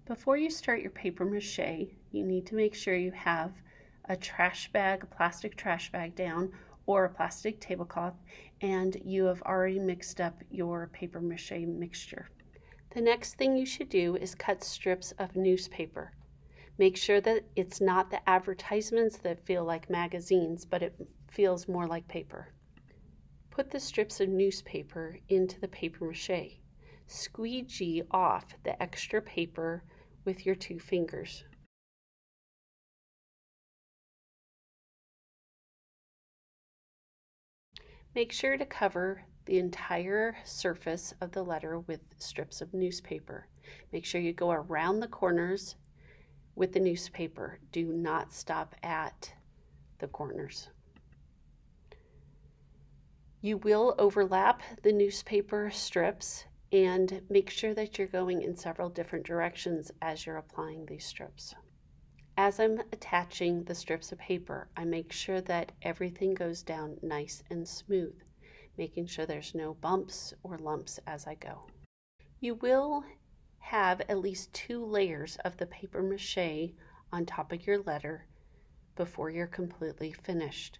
Before you start your paper mache, you need to make sure you have a trash bag, a plastic trash bag down, or a plastic tablecloth, and you have already mixed up your paper mache mixture. The next thing you should do is cut strips of newspaper. Make sure that it's not the advertisements that feel like magazines, but it feels more like paper. Put the strips of newspaper into the paper mache. Squeegee off the extra paper with your 2 fingers. Make sure to cover the entire surface of the letter with strips of newspaper. Make sure you go around the corners with the newspaper. Do not stop at the corners. You will overlap the newspaper strips and make sure that you're going in several different directions as you're applying these strips. As I'm attaching the strips of paper, I make sure that everything goes down nice and smooth, making sure there's no bumps or lumps as I go. You will have at least 2 layers of the paper mache on top of your letter before you're completely finished.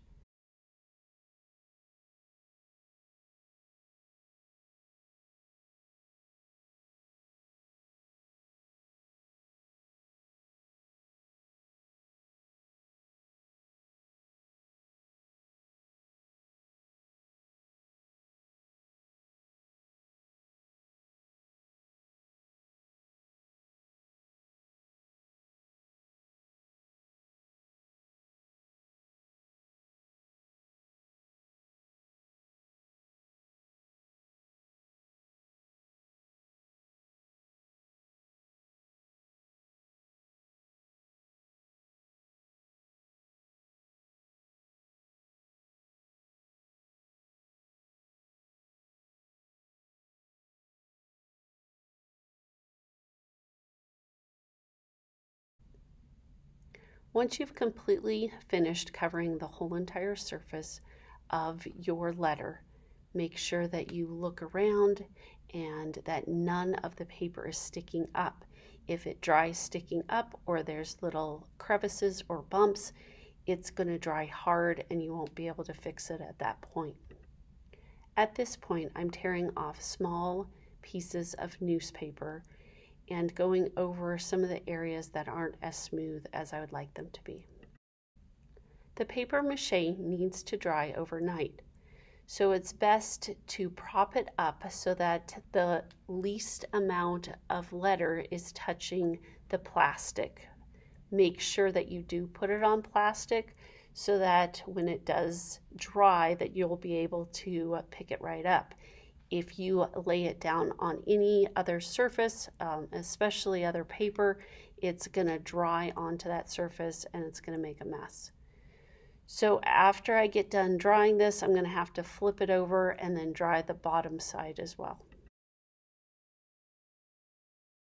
Once you've completely finished covering the whole entire surface of your letter, make sure that you look around and that none of the paper is sticking up. If it dries sticking up or there's little crevices or bumps, it's going to dry hard and you won't be able to fix it at that point. At this point, I'm tearing off small pieces of newspaper and going over some of the areas that aren't as smooth as I would like them to be. The paper mache needs to dry overnight, so it's best to prop it up so that the least amount of letter is touching the plastic. Make sure that you do put it on plastic so that when it does dry that you'll be able to pick it right up. If you lay it down on any other surface, especially other paper, it's going to dry onto that surface and it's going to make a mess. So after I get done drying this, I'm going to have to flip it over and then dry the bottom side as well.